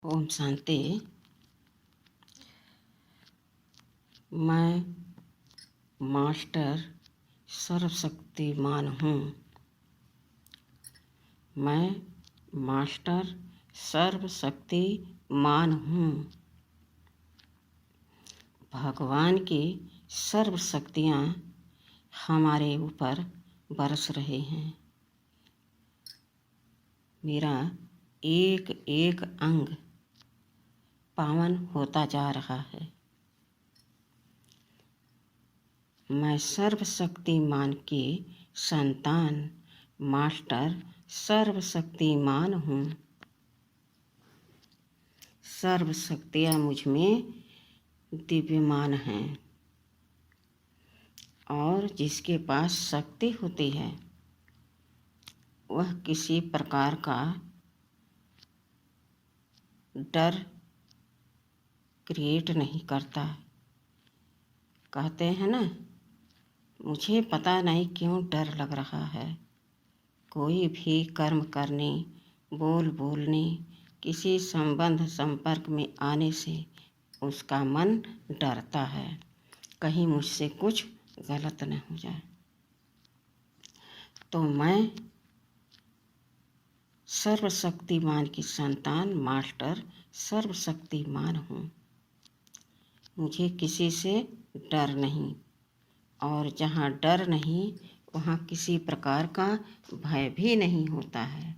ओम शांति। मैं मास्टर सर्वशक्तिमान हूँ। मैं मास्टर सर्वशक्तिमान हूँ। भगवान की सर्व शक्तियाँ हमारे ऊपर बरस रहे हैं। मेरा एक एक अंग पावन होता जा रहा है। मैं सर्वशक्तिमान की संतान मास्टर सर्वशक्तिमान हूँ। सर्व शक्तियाँ मुझ में दिव्यमान हैं और जिसके पास शक्ति होती है वह किसी प्रकार का डर क्रिएट नहीं करता। कहते हैं ना, मुझे पता नहीं क्यों डर लग रहा है। कोई भी कर्म करने, बोलने, किसी संबंध संपर्क में आने से उसका मन डरता है, कहीं मुझसे कुछ गलत न हो जाए। तो मैं सर्वशक्तिमान की संतान मास्टर सर्वशक्तिमान हूँ। मुझे किसी से डर नहीं, और जहाँ डर नहीं वहाँ किसी प्रकार का भय भी नहीं होता है।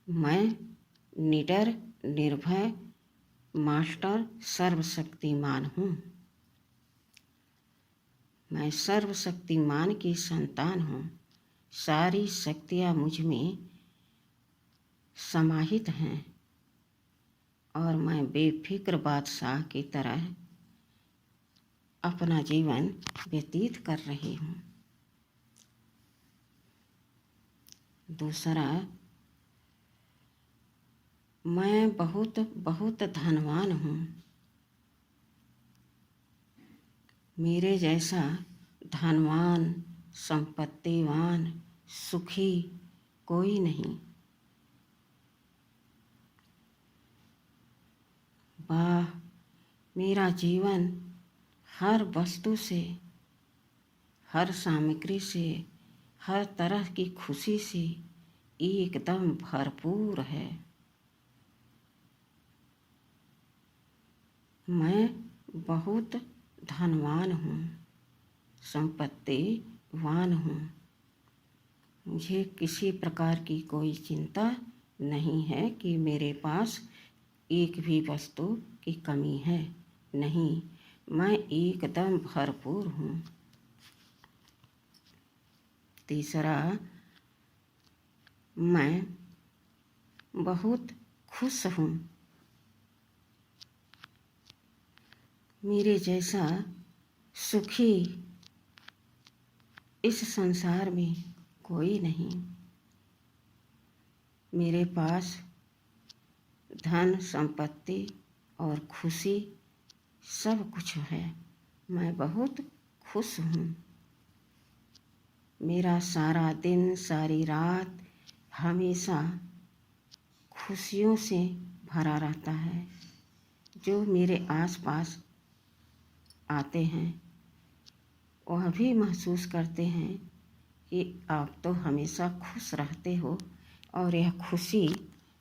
मैं निडर निर्भय मास्टर सर्वशक्तिमान हूँ। मैं सर्वशक्तिमान की संतान हूँ। सारी शक्तियाँ मुझ में समाहित हैं और मैं बेफिक्र बादशाह की तरह अपना जीवन व्यतीत कर रही हूँ। दूसरा, मैं बहुत बहुत धनवान हूँ। मेरे जैसा धनवान, संपत्तिवान, सुखी कोई नहीं। वाह, मेरा जीवन हर वस्तु से, हर सामग्री से, हर तरह की खुशी से एकदम भरपूर है। मैं बहुत धनवान हूँ, संपत्तिवान हूँ। मुझे किसी प्रकार की कोई चिंता नहीं है कि मेरे पास एक भी वस्तु की कमी है। नहीं, मैं एकदम भरपूर हूँ। तीसरा, मैं बहुत खुश हूँ। मेरे जैसा सुखी इस संसार में कोई नहीं। मेरे पास धन, संपत्ति और खुशी सब कुछ है। मैं बहुत खुश हूँ। मेरा सारा दिन, सारी रात हमेशा खुशियों से भरा रहता है। जो मेरे आसपास आते हैं वह भी महसूस करते हैं कि आप तो हमेशा खुश रहते हो और यह खुशी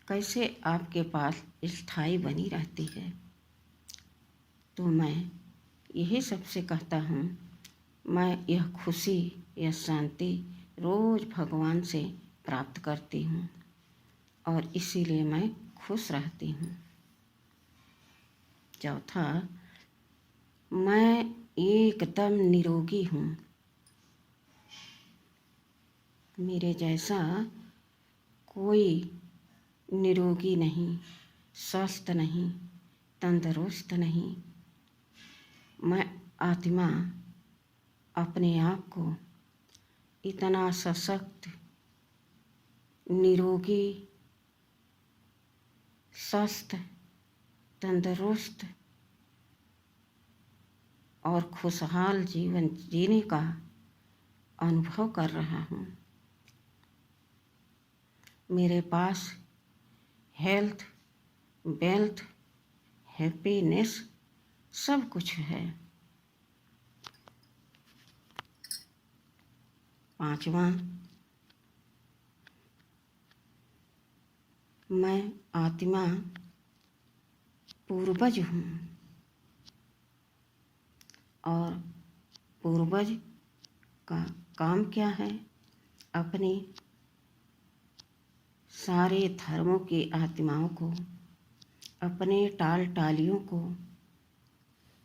कैसे आपके पास स्थायी बनी रहती है। तो मैं यही सबसे कहता हूँ, मैं यह खुशी, यह शांति रोज़ भगवान से प्राप्त करती हूँ और इसीलिए मैं खुश रहती हूँ। चौथा, मैं एकदम निरोगी हूँ। मेरे जैसा कोई निरोगी नहीं, स्वस्थ नहीं, तंदुरुस्त नहीं। मैं आत्मा अपने आप को इतना सशक्त, निरोगी, स्वस्थ, तंदुरुस्त और खुशहाल जीवन जीने का अनुभव कर रहा हूँ। मेरे पास हेल्थ, वेल्थ, हैप्पीनेस सब कुछ है। 5वां, मैं आत्मा पूर्वज हूँ और पूर्वज का काम क्या है? अपनी सारे धर्मों की आत्माओं को, अपने टाल टालियों को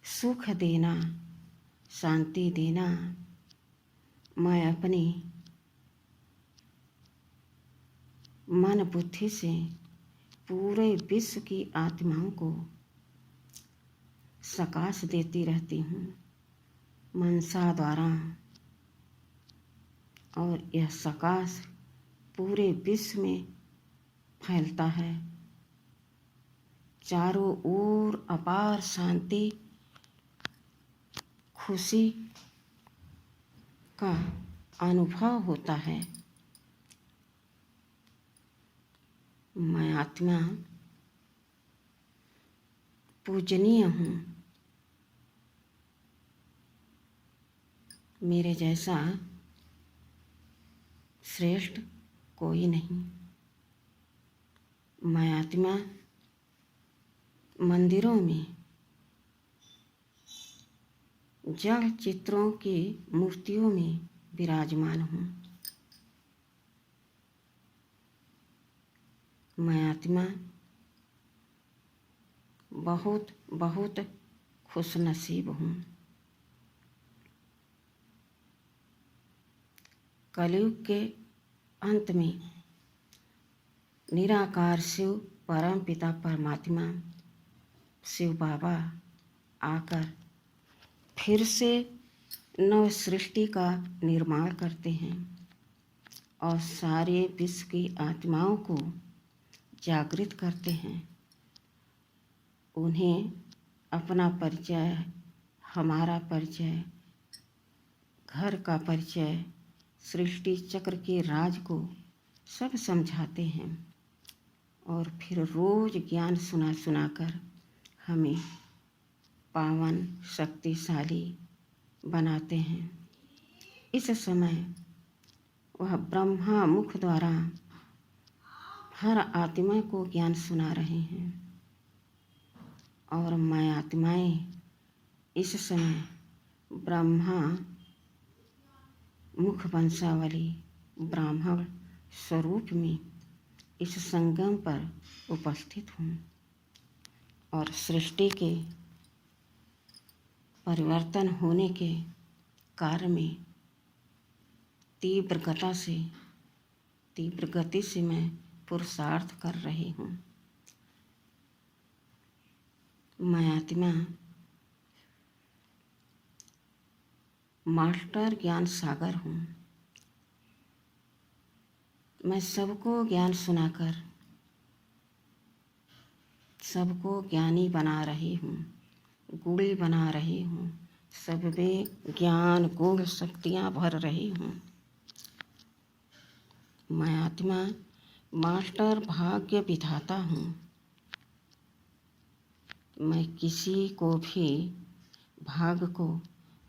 सुख देना, शांति देना। मैं अपनी मन बुद्धि से पूरे विश्व की आत्माओं को सकाश देती रहती हूँ मनसा द्वारा, और यह सकाश पूरे विश्व में फैलता है। चारों ओर अपार शांति, खुशी का अनुभव होता है। मैं आत्मा पूजनीय हूँ। मेरे जैसा श्रेष्ठ कोई नहीं। मैं आत्मा मंदिरों में जड़ चित्रों की मूर्तियों में विराजमान हूँ। मैं आत्मा बहुत बहुत खुशनसीब हूँ। कलयुग के अंत में निराकार शिव परम पिता परमात्मा शिव बाबा आकर फिर से नव सृष्टि का निर्माण करते हैं और सारे विश्व की आत्माओं को जागृत करते हैं। उन्हें अपना परिचय, हमारा परिचय, घर का परिचय, सृष्टि चक्र के राज को सब समझाते हैं और फिर रोज ज्ञान सुना सुनाकर हमें पावन शक्तिशाली बनाते हैं। इस समय वह ब्रह्मा मुख द्वारा हर आत्मा को ज्ञान सुना रहे हैं और मैं आत्माएं इस समय ब्रह्मा मुख वंशावली ब्राह्मण स्वरूप में इस संगम पर उपस्थित हूँ और सृष्टि के परिवर्तन होने के कार्य में तीव्र गति से मैं पुरुषार्थ कर रही हूँ। मैं आत्मा मास्टर ज्ञान सागर हूँ। मैं सबको ज्ञान सुनाकर सबको ज्ञानी बना रही हूँ, गुणी बना रही हूँ, सब में ज्ञान गुण शक्तियाँ भर रही हूँ। मैं आत्मा मास्टर भाग्य विधाता हूँ। मैं किसी को भी भाग्य को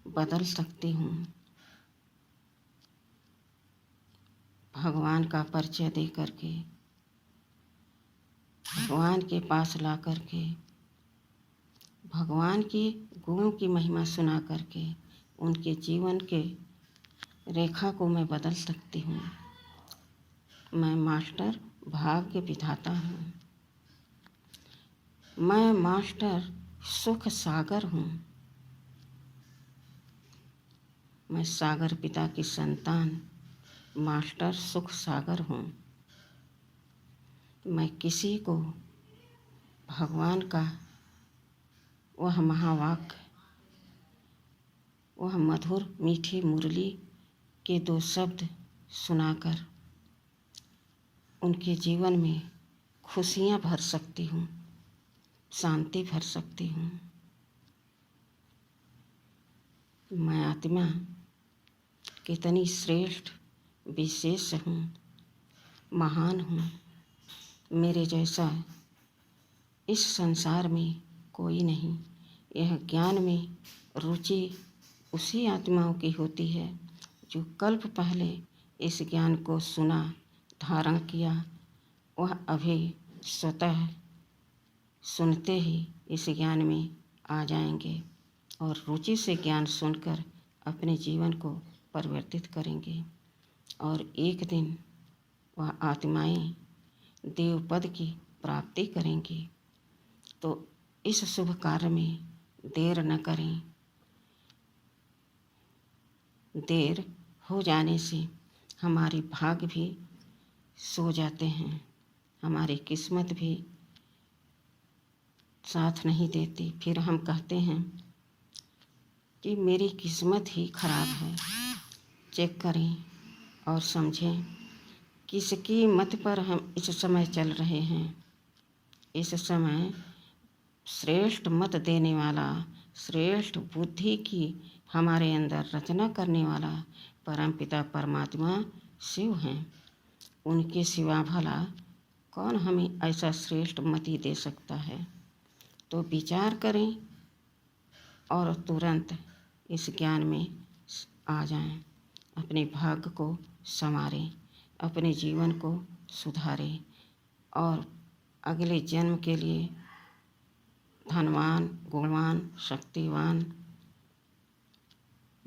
बदल सकती हूँ। भगवान का परिचय दे करके, भगवान के पास ला करके, भगवान के गुणों की महिमा सुना करके उनके जीवन के रेखा को मैं बदल सकती हूँ। मैं मास्टर भाग्य विधाता हूँ। मैं मास्टर सुख सागर हूँ। मैं सागर पिता की संतान मास्टर सुख सागर हूँ। मैं किसी को भगवान का वह महावाक्य, वह मधुर मीठी मुरली के 2 शब्द सुनाकर उनके जीवन में खुशियाँ भर सकती हूँ, शांति भर सकती हूँ। मैं आत्मा कितनी श्रेष्ठ विशेष हूँ, महान हूँ। मेरे जैसा इस संसार में कोई नहीं। यह ज्ञान में रुचि उसी आत्माओं की होती है जो कल्प पहले इस ज्ञान को सुना, धारण किया। वह अभी स्वतः सुनते ही इस ज्ञान में आ जाएंगे और रुचि से ज्ञान सुनकर अपने जीवन को परिवर्तित करेंगे और एक दिन वह आत्माएं देवपद की प्राप्ति करेंगी। तो इस शुभ कार्य में देर न करें। देर हो जाने से हमारी भाग्य भी सो जाते हैं, हमारी किस्मत भी साथ नहीं देती। फिर हम कहते हैं कि मेरी किस्मत ही खराब है। चेक करें और समझें किसकी मत पर हम इस समय चल रहे हैं। इस समय श्रेष्ठ मत देने वाला, श्रेष्ठ बुद्धि की हमारे अंदर रचना करने वाला परमपिता परमात्मा शिव हैं। उनके सिवा भला कौन हमें ऐसा श्रेष्ठ मति दे सकता है। तो विचार करें और तुरंत इस ज्ञान में आ जाएं। अपने भाग्य को संवारें, अपने जीवन को सुधारें और अगले जन्म के लिए धनवान, गुणवान, शक्तिवान,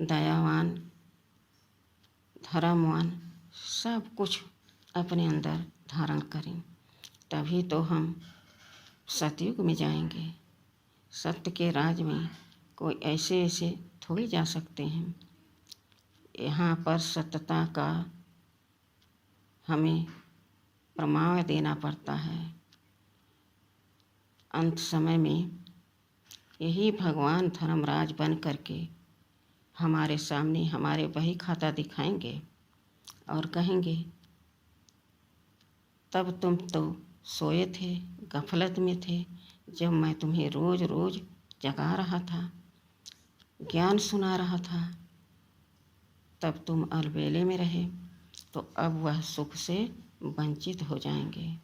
दयावान, धर्मवान सब कुछ अपने अंदर धारण करें। तभी तो हम सतयुग में जाएंगे। सत्य के राज में कोई ऐसे ऐसे थोड़ी जा सकते हैं। यहाँ पर सत्यता का हमें प्रमाण देना पड़ता है। अंत समय में यही भगवान धर्मराज बन करके हमारे सामने हमारे बही खाता दिखाएंगे और कहेंगे तब तुम तो सोए थे, गफलत में थे, जब मैं तुम्हें रोज़ रोज़ जगा रहा था, ज्ञान सुना रहा था, तब तुम अलबेले में रहे। तो अब वह सुख से वंचित हो जाएंगे।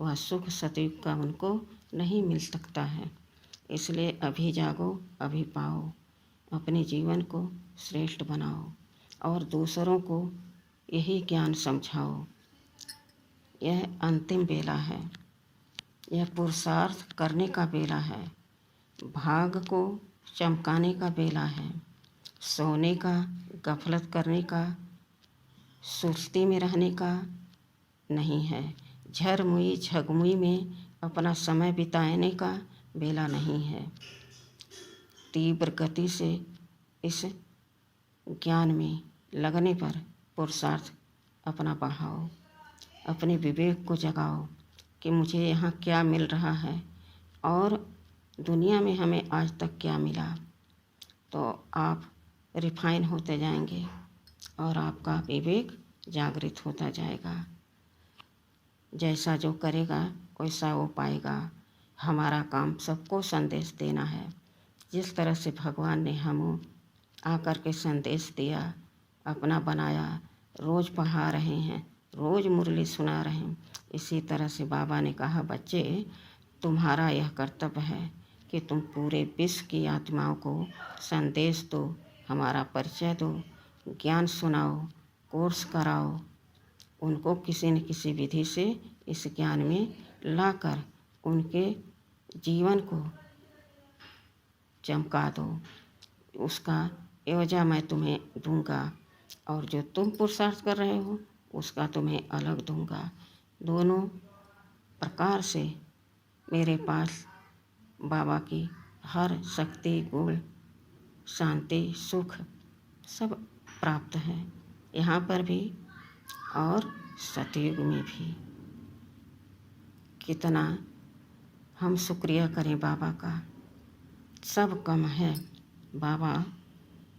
वह सुख सतयुग का उनको नहीं मिल सकता है। इसलिए अभी जागो, अभी पाओ। अपने जीवन को श्रेष्ठ बनाओ और दूसरों को यही ज्ञान समझाओ। यह अंतिम बेला है। यह पुरुषार्थ करने का बेला है। भाग को चमकाने का बेला है। सोने का, गफलत करने का, सुस्ती में रहने का नहीं है। झरमुई झगमुई में अपना समय बिताने का बेला नहीं है। तीव्र गति से इस ज्ञान में लगने पर पुरुषार्थ अपना बढ़ाओ। अपने विवेक को जगाओ कि मुझे यहाँ क्या मिल रहा है और दुनिया में हमें आज तक क्या मिला। तो आप रिफाइन होते जाएंगे और आपका विवेक जागृत होता जाएगा। जैसा जो करेगा वैसा वो पाएगा। हमारा काम सबको संदेश देना है। जिस तरह से भगवान ने हम आकर के संदेश दिया, अपना बनाया, रोज़ पढ़ा रहे हैं, रोज़ मुरली सुना रहे हैं। इसी तरह से बाबा ने कहा बच्चे तुम्हारा यह कर्तव्य है कि तुम पूरे विश्व की आत्माओं को संदेश दो, हमारा परिचय दो, ज्ञान सुनाओ, कोर्स कराओ। उनको किसी न किसी विधि से इस ज्ञान में लाकर उनके जीवन को चमका दो। उसका एवजा मैं तुम्हें दूंगा और जो तुम पुरुषार्थ कर रहे हो उसका तुम्हें अलग दूंगा। दोनों प्रकार से मेरे पास बाबा की हर शक्ति, गुण, शांति, सुख सब प्राप्त है, यहाँ पर भी और सतयुग में भी। कितना हम शुक्रिया करें बाबा का, सब कम है। बाबा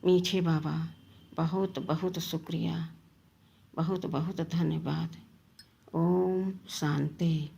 मीठे बाबा, बहुत बहुत शुक्रिया, बहुत बहुत धन्यवाद। ओम शांति।